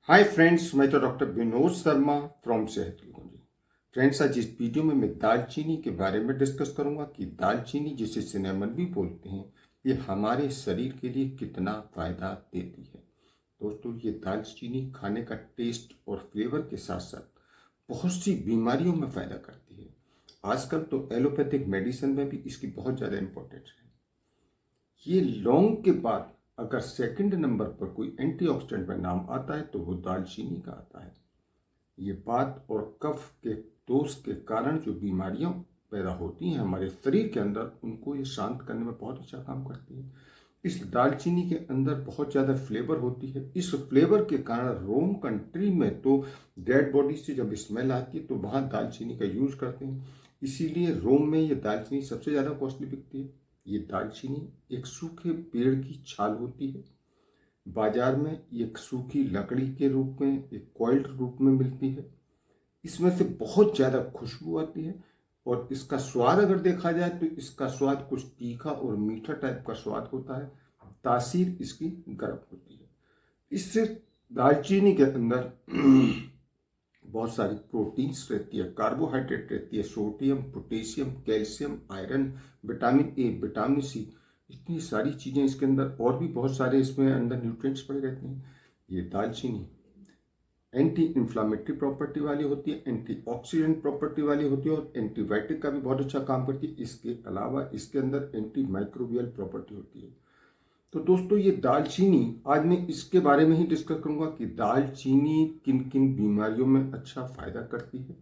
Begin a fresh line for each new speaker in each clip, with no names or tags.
Hi friends, मैं तो doctor Vinod Sharma from सेहत की कुंजी। फ्रेंड्स, आज इस वीडियो में मैं दालचीनी के बारे में डिस्कस करूंगा कि दालचीनी जिसे सिनेमन भी बोलते हैं, ये हमारे शरीर के लिए कितना फायदा देती है। दोस्तों, ये दालचीनी खाने का टेस्ट और फ्लेवर के साथ साथ बहुत सी बीमारियों में फायदा करती है। आजकल तो एलोपैथिक मेडिसिन में भी इसकी बहुत ज़्यादा इम्पोर्टेंस है। ये लौंग के बाद अगर सेकंड नंबर पर कोई एंटीऑक्सीडेंट में नाम आता है तो वो दालचीनी का आता है। ये वात और कफ के दोष के कारण जो बीमारियां पैदा होती हैं हमारे शरीर के अंदर, उनको ये शांत करने में बहुत अच्छा काम करती है। इस दालचीनी के अंदर बहुत ज़्यादा फ्लेवर होती है। इस फ्लेवर के कारण रोम कंट्री में तो डेड बॉडी से जब स्मेल आती है तो वहाँ दालचीनी का यूज करते हैं। इसीलिए रोम में ये दालचीनी सबसे ज़्यादा कॉस्टली बिकती है। ये दालचीनी एक सूखे पेड़ की छाल होती है। बाजार में एक सूखी लकड़ी के रूप में, एक कॉइल्ड रूप में मिलती है। इसमें से बहुत ज़्यादा खुशबू आती है और इसका स्वाद अगर देखा जाए तो इसका स्वाद कुछ तीखा और मीठा टाइप का स्वाद होता है। तासीर इसकी गर्म होती है। इससे दालचीनी के अंदर बहुत सारी प्रोटीन्स रहती है, कार्बोहाइड्रेट रहती है, sodium, potassium, calcium, iron, vitamin A, vitamin C, इतनी सारी चीज़ें इसके अंदर, और भी बहुत सारे इसमें अंदर न्यूट्रिएंट्स पड़े रहते हैं। ये दालचीनी एंटी इन्फ्लामेटरी प्रॉपर्टी वाली होती है, एंटीऑक्सीडेंट प्रॉपर्टी वाली होती है और एंटीबायोटिक का भी बहुत अच्छा काम करती है। इसके अलावा इसके अंदर एंटी माइक्रोबियल प्रॉपर्टी होती है। तो दोस्तों, ये दालचीनी, आज मैं इसके बारे में ही डिस्कस करूंगा कि दालचीनी किन किन बीमारियों में अच्छा फायदा करती है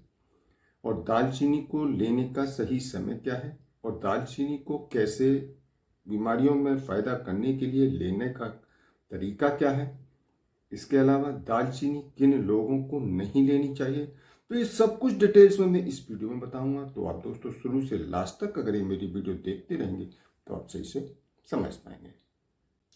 और दालचीनी को लेने का सही समय क्या है और दालचीनी को कैसे बीमारियों में फायदा करने के लिए लेने का तरीका क्या है। इसके अलावा दालचीनी किन लोगों को नहीं लेनी चाहिए, तो ये सब कुछ डिटेल्स में मैं इस वीडियो में बताऊंगा। तो आप दोस्तों शुरू से लास्ट तक अगर ये मेरी वीडियो देखते रहेंगे तो आप सही से समझ पाएंगे।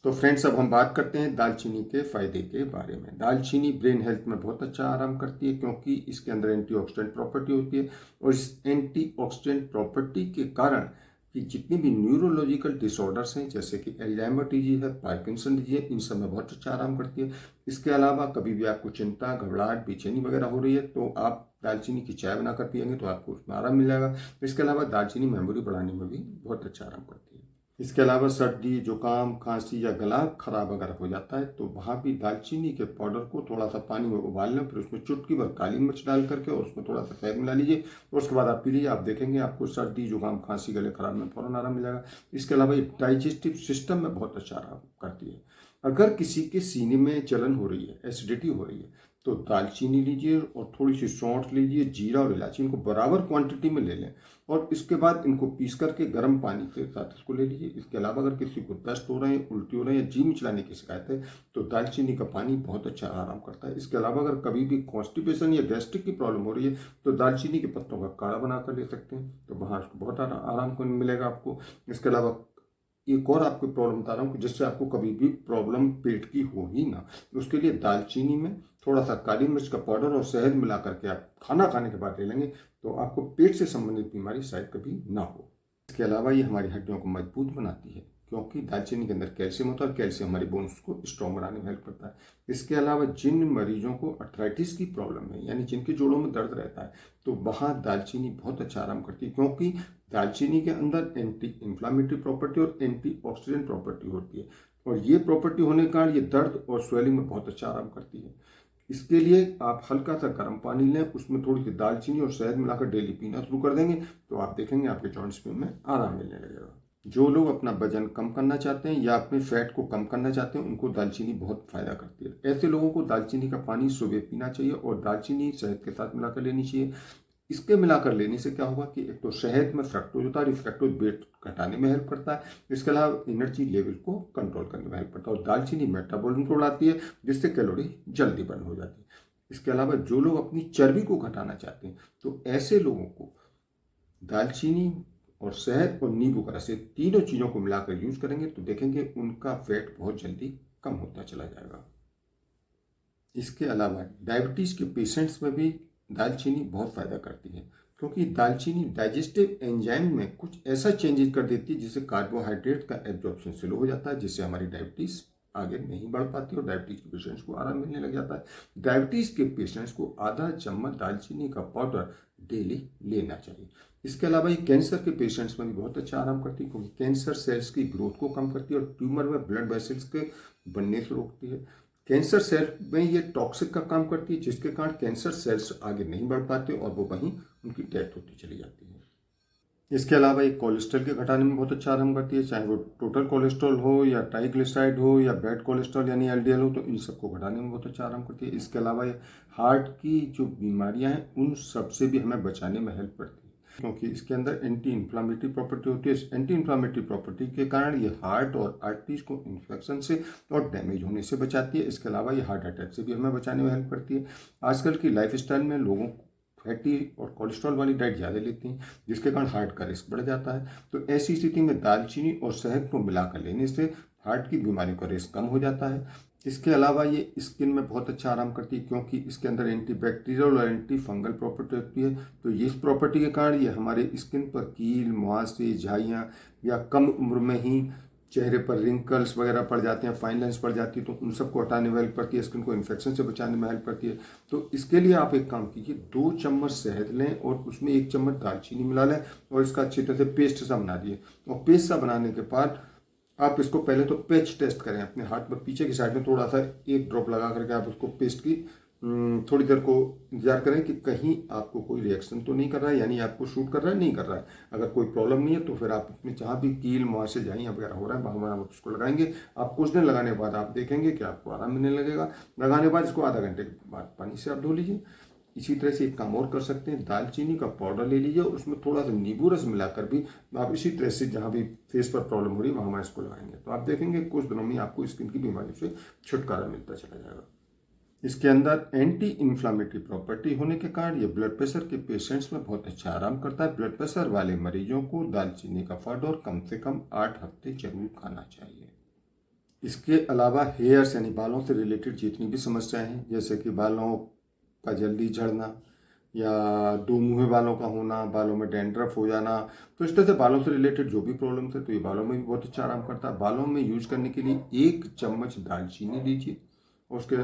तो फ्रेंड्स, अब हम बात करते हैं दालचीनी के फायदे के बारे में। दालचीनी ब्रेन हेल्थ में बहुत अच्छा आराम करती है क्योंकि इसके अंदर एंटीऑक्सीडेंट प्रॉपर्टी होती है और इस एंटीऑक्सीडेंट प्रॉपर्टी के कारण कि जितनी भी न्यूरोलॉजिकल डिसऑर्डर्स हैं, जैसे कि एल्जाइमर डिजीज है, पार्किंसन डिजीज है, इन सब में बहुत अच्छा आराम करती है। इसके अलावा कभी भी आपको चिंता, घबराहट, बेचैनी वगैरह हो रही है तो आप दालचीनी की चाय बनाकर पिएंगे तो आपको उसमें आराम मिल जाएगा। इसके अलावा दालचीनी मेमोरी बढ़ाने में भी बहुत अच्छा आराम करती है। इसके अलावा सर्दी, जुकाम, खांसी या गला खराब अगर हो जाता है तो वहाँ भी दालचीनी के पाउडर को थोड़ा सा पानी में उबाल लें, फिर उसमें चुटकी भर काली मिर्च डाल करके और उसमें थोड़ा सा शहद मिला लीजिए और उसके बाद आप पी लीजिए। आप देखेंगे आपको सर्दी, जुकाम, खांसी, गले खराब में फौरन आराम मिल जाएगा। इसके अलावा ये डाइजेस्टिव सिस्टम में बहुत अच्छा आराम करती है। अगर किसी के सीने में जलन हो रही है, एसिडिटी हो रही है, तो दालचीनी लीजिए और थोड़ी सी सौंठ लीजिए, जीरा और इलायची, इनको बराबर क्वांटिटी में ले लें और इसके बाद इनको पीस करके गर्म पानी के साथ इसको ले लीजिए। इसके अलावा अगर किसी को दस्त हो रहे हैं, उल्टी हो रहे हैं या जी मिचलाने की शिकायत है तो दालचीनी का पानी बहुत अच्छा आराम करता है। इसके अलावा अगर कभी भी कॉन्स्टिपेशन या गैस्ट्रिक की प्रॉब्लम हो रही है तो दालचीनी के पत्तों का काढ़ा बनाकर ले सकते हैं, तो वहाँ उसको बहुत आराम मिलेगा आपको। इसके अलावा एक और आपको प्रॉब्लम बता रहा हूँ कि जिससे आपको कभी भी प्रॉब्लम पेट की हो ही ना, उसके लिए दालचीनी में थोड़ा सा काली मिर्च का पाउडर और शहद मिला करके आप खाना खाने के बाद ले लेंगे तो आपको पेट से संबंधित बीमारी शायद कभी ना हो। इसके अलावा ये हमारी हड्डियों को मजबूत बनाती है क्योंकि दालचीनी के अंदर कैल्शियम होता है और कैल्शियम हमारी बोन्स को स्ट्रॉन्ग बनाने में हेल्प करता है। इसके अलावा जिन मरीजों को अर्थराइटिस की प्रॉब्लम है, यानी जिनके जोड़ों में दर्द रहता है, तो वहाँ दालचीनी बहुत अच्छा आराम करती है क्योंकि दालचीनी के अंदर एंटी इन्फ्लामेटरी प्रॉपर्टी और एंटीऑक्सीडेंट प्रॉपर्टी होती है और ये प्रॉपर्टी होने के कारण ये दर्द और स्वेलिंग में बहुत अच्छा आराम करती है। इसके लिए आप हल्का सा गर्म पानी लें, उसमें थोड़ी सी दालचीनी और शहद मिलाकर डेली पीना शुरू कर देंगे तो आप देखेंगे आपके जॉइंट्स में आराम मिलने लगेगा। जो लोग अपना वजन कम करना चाहते हैं या अपने फैट को कम करना चाहते हैं उनको दालचीनी बहुत फायदा करती है। ऐसे लोगों को दालचीनी का पानी सुबह पीना चाहिए और दालचीनी शहद के साथ मिलाकर लेनी चाहिए। इसके मिलाकर लेने से क्या होगा कि एक तो शहद में फ्रक्टोज होता है, फ्रक्टोज वेट घटाने में हेल्प करता है। इसके अलावा एनर्जी लेवल को कंट्रोल करने में हेल्प करता है और दालचीनी मेटाबॉलिज्म को बढ़ाती है जिससे कैलोरी जल्दी बर्न हो जाती है। इसके अलावा जो लोग अपनी चर्बी को घटाना चाहते हैं तो ऐसे लोगों को दालचीनी और शहद और नींबू का रस, तीनों चीज़ों को मिलाकर यूज करेंगे तो देखेंगे उनका फैट बहुत जल्दी कम होता चला जाएगा। इसके अलावा डायबिटीज़ के पेशेंट्स में भी दालचीनी बहुत फ़ायदा करती है क्योंकि दालचीनी डाइजेस्टिव एंजाइम में कुछ ऐसा चेंजेस कर देती है जिससे कार्बोहाइड्रेट का एब्जॉर्प्शन स्लो हो जाता है, जिससे हमारी डायबिटीज़ आगे नहीं बढ़ पाती और डायबिटीज के पेशेंट्स को आराम मिलने लग जाता है। डायबिटीज के पेशेंट्स को आधा चम्मच दालचीनी का पाउडर डेली लेना चाहिए। इसके अलावा ये कैंसर के पेशेंट्स में भी बहुत अच्छा आराम करती है, क्योंकि कैंसर सेल्स की ग्रोथ को कम करती है और ट्यूमर में ब्लड वेसल्स के बनने से रोकती है। कैंसर सेल में ये टॉक्सिक का काम करती है, जिसके कारण कैंसर सेल्स आगे नहीं बढ़ पाते और वो वहीं उनकी डेथ होती चली जाती है। इसके अलावा एक कोलेस्ट्रॉल के घटाने में बहुत अच्छा आराम करती है, चाहे वो टोटल कोलेस्ट्रॉल हो या ट्राइग्लिसराइड हो या बैड कोलेस्ट्रॉल यानी एलडीएल हो, तो इन सबको घटाने में बहुत अच्छा आराम करती है। इसके अलावा ये हार्ट की जो बीमारियां हैं उन सबसे भी हमें बचाने में हेल्प करती है, क्योंकि इसके अंदर एंटी इन्फ्लामेटरी प्रॉपर्टी होती है। इस एंटी इन्फ्लामेटरी प्रॉपर्टी के कारण ये हार्ट और आर्टरीज को इन्फेक्शन से और डैमेज होने से बचाती है। इसके अलावा ये हार्ट अटैक से भी हमें बचाने में हेल्प करती है। आजकल की लाइफ स्टाइल में लोगों फैटी और कोलेस्ट्रॉल वाली डाइट ज़्यादा लेती हैं, जिसके कारण हार्ट का रिस्क बढ़ जाता है। तो ऐसी स्थिति में दालचीनी और शहद को मिलाकर लेने से हार्ट की बीमारियों का रिस्क कम हो जाता है। इसके अलावा ये स्किन में बहुत अच्छा आराम करती है, क्योंकि इसके अंदर एंटी बैक्टीरियल और एंटी फंगल प्रॉपर्टी होती है। तो इस प्रॉपर्टी के कारण ये हमारे स्किन पर कील, मुहासे, झाइयाँ या कम उम्र में ही चेहरे पर रिंकल्स वगैरह पड़ जाते हैं, फाइन लाइन्स पड़ जाती है, तो उन सबको हटाने में हेल्प करती है। स्किन को इन्फेक्शन से बचाने में हेल्प करती है। तो इसके लिए आप एक काम कीजिए, 2 चम्मच शहद लें और उसमें 1 चम्मच दालचीनी मिला लें और इसका अच्छी तरह से पेस्ट सा बना दिए। और पेस्ट सा बनाने के बाद आप इसको पहले तो पैच टेस्ट करें अपने हाथ पर, पीछे की साइड में थोड़ा सा 1 ड्रॉप लगा करके आप उसको पेस्ट की थोड़ी देर को इंतजार करें कि कहीं आपको कोई रिएक्शन तो नहीं कर रहा है, यानी आपको शूट कर रहा है नहीं कर रहा है। अगर कोई प्रॉब्लम नहीं है तो फिर आप अपने जहाँ भी कील, मुहासे, झाइयाँ वगैरह हो रहा है वहाँ आप उसको लगाएंगे। आप कुछ दिन लगाने के बाद आप देखेंगे कि आपको आराम मिलने लगेगा। लगाने के बाद इसको आधा घंटे के बाद पानी से आप धो लीजिए। इसी तरह से एक काम और कर सकते हैं, दालचीनी का पाउडर ले लीजिए और उसमें थोड़ा सा नींबू रस मिलाकर भी आप इसी तरह से जहाँ भी फेस पर प्रॉब्लम हो रही है वहाँ इसको लगाएंगे, तो आप देखेंगे कुछ दिनों में आपको स्किन की बीमारी से छुटकारा मिलता चला जाएगा। इसके अंदर एंटी इन्फ्लामेटरी प्रॉपर्टी होने के कारण ये ब्लड प्रेशर के पेशेंट्स में बहुत अच्छा आराम करता है। ब्लड प्रेशर वाले मरीजों को दालचीनी का पाउडर कम से कम 8 हफ्ते जरूर खाना चाहिए। इसके अलावा हेयर्स यानी बालों से रिलेटेड जितनी भी समस्याएं हैं, जैसे कि बालों का जल्दी झड़ना या दो मुँहे बालों का होना, बालों में डैंड्रफ हो जाना, तो इस तरह से बालों से रिलेटेड जो भी प्रॉब्लम्स है तो ये बालों में भी बहुत अच्छा आराम करता है। बालों में यूज करने के लिए 1 चम्मच दालचीनी लीजिए और उसके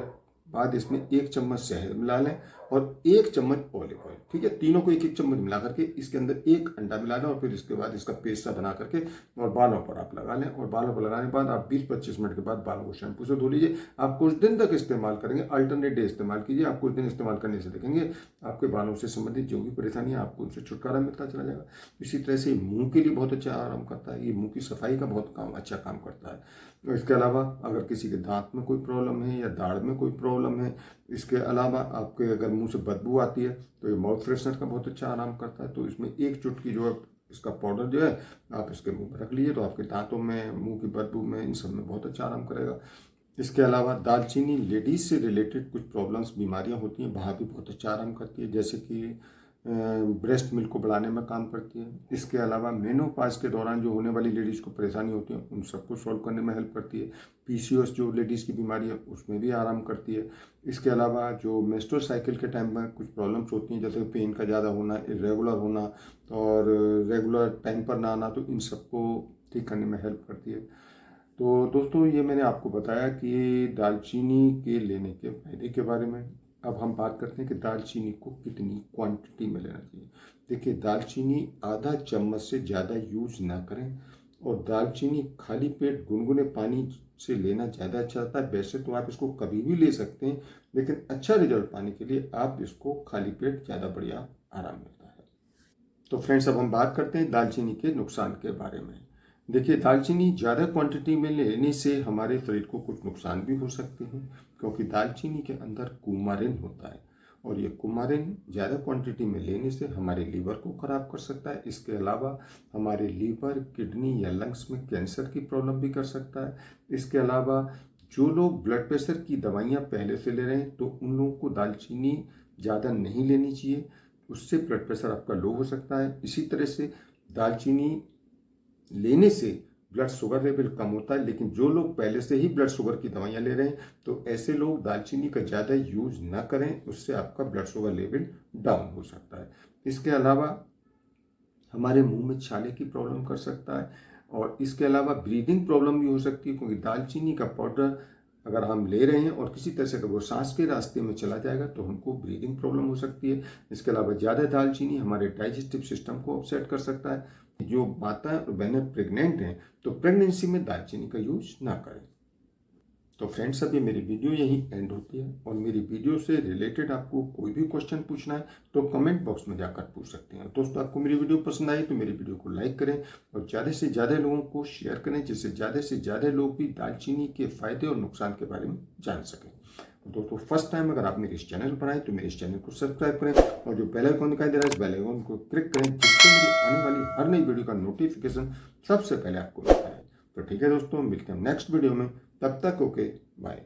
बाद इसमें 1 चम्मच शहद मिला लें और 1 चम्मच ऑलिव ऑयल, ठीक है, तीनों को 1-1 चम्मच मिला करके इसके अंदर 1 अंडा मिला लें और फिर इसके बाद इसका पेस्ट सा बना करके और बालों पर आप लगा लें। और बालों पर लगाने के बाद आप 20-25 मिनट के बाद बालों को शैम्पू से धो लीजिए। आप कुछ दिन तक इस्तेमाल करेंगे, अल्टरनेट डे इस्तेमाल कीजिए। आप कुछ दिन इस्तेमाल करने से देखेंगे आपके बालों से संबंधित जो भी परेशानी है आपको उनसे छुटकारा मिलता चला जाएगा। इसी तरह से मुंह के लिए बहुत अच्छा आराम करता है, ये मुंह की सफाई का बहुत अच्छा काम करता है। इसके अलावा अगर किसी के दांत में कोई प्रॉब्लम है या दाढ़ में कोई प्रॉब्लम है, इसके अलावा आपके अगर मुंह से बदबू आती है तो ये माउथ फ्रेशनर का बहुत अच्छा आराम करता है। तो इसमें 1 चुटकी जो है इसका पाउडर जो है आप इसके मुंह में रख लीजिए, तो आपके दांतों में, मुंह की बदबू में, इन सब में बहुत अच्छा आराम करेगा। इसके अलावा दालचीनी लेडीज से रिलेटेड कुछ प्रॉब्लम्स, बीमारियां होती हैं वहाँ भी बहुत अच्छा आराम करती है, जैसे कि ब्रेस्ट मिल्क को बढ़ाने में काम करती है। इसके अलावा मेनोपाज के दौरान जो होने वाली लेडीज़ को परेशानी होती है उन सबको सॉल्व करने में हेल्प करती है। पीसीओएस जो लेडीज़ की बीमारी है उसमें भी आराम करती है। इसके अलावा जो मेंस्ट्रुअल साइकिल के टाइम में कुछ प्रॉब्लम्स होती हैं, जैसे पेन का ज़्यादा होना, इरेगुलर होना और रेगुलर टाइम पर ना आना, तो इन सबको ठीक करने में हेल्प करती है। तो दोस्तों ये मैंने आपको बताया कि दालचीनी के लेने के फायदे के बारे में। अब हम बात करते हैं कि दालचीनी को कितनी क्वांटिटी में लेना चाहिए। देखिए, दालचीनी आधा चम्मच से ज़्यादा यूज ना करें और दालचीनी खाली पेट गुनगुने पानी से लेना ज़्यादा अच्छा होता है। वैसे तो आप इसको कभी भी ले सकते हैं, लेकिन अच्छा रिजल्ट पाने के लिए आप इसको खाली पेट ज़्यादा बढ़िया आराम मिलता है। तो फ्रेंड्स, अब हम बात करते हैं दालचीनी के नुकसान के बारे में। देखिए, दालचीनी ज़्यादा क्वांटिटी में लेने से हमारे शरीर को कुछ नुकसान भी हो सकते हैं, क्योंकि दालचीनी के अंदर कुमारिन होता है और ये कुमारिन ज़्यादा क्वांटिटी में लेने से हमारे लीवर को ख़राब कर सकता है। इसके अलावा हमारे लीवर, किडनी या लंग्स में कैंसर की प्रॉब्लम भी कर सकता है। इसके अलावा जो लोग ब्लड प्रेशर की दवाइयाँ पहले से ले रहे हैं तो उन लोगों को दालचीनी ज़्यादा नहीं लेनी चाहिए, उससे ब्लड प्रेशर आपका लो हो सकता है। इसी तरह से दालचीनी लेने से ब्लड शुगर लेवल कम होता है, लेकिन जो लोग पहले से ही ब्लड शुगर की दवाइयाँ ले रहे हैं तो ऐसे लोग दालचीनी का ज़्यादा यूज ना करें, उससे आपका ब्लड शुगर लेवल डाउन हो सकता है। इसके अलावा हमारे मुंह में छाले की प्रॉब्लम कर सकता है। और इसके अलावा ब्रीदिंग प्रॉब्लम भी हो सकती है, क्योंकि दालचीनी का पाउडर अगर हम ले रहे हैं और किसी तरह से अगर वो सांस के रास्ते में चला जाएगा तो हमको ब्रीदिंग प्रॉब्लम हो सकती है। इसके अलावा ज़्यादा दालचीनी हमारे डाइजेस्टिव सिस्टम को अपसेट कर सकता है। जो माताएं और बहनें प्रेग्नेंट हैं तो प्रेगनेंसी में दालचीनी का यूज ना करें। तो फ्रेंड्स, अब ये मेरी वीडियो यहीं एंड होती है, और मेरी वीडियो से रिलेटेड आपको कोई भी क्वेश्चन पूछना है तो कमेंट बॉक्स में जाकर पूछ सकते हैं। दोस्तों, आपको मेरी वीडियो पसंद आई तो मेरी वीडियो को लाइक करें और ज़्यादा से ज़्यादा लोगों को शेयर करें, जिससे ज़्यादा से ज़्यादा लोग भी दालचीनी के फायदे और नुकसान के बारे में जान सकें। दोस्तों, फर्स्ट टाइम अगर आप मेरे इस चैनल पर आए तो मेरे इस चैनल को सब्सक्राइब करें और जो बेल आइकन दिखाई दे रहा है इस बेल आइकन को क्लिक करें, जिससे मेरी आने वाली हर नई वीडियो का नोटिफिकेशन सबसे पहले आपको मिलता है। तो ठीक है दोस्तों, मिलते हैं नेक्स्ट वीडियो में। तब तक ओके, बाय।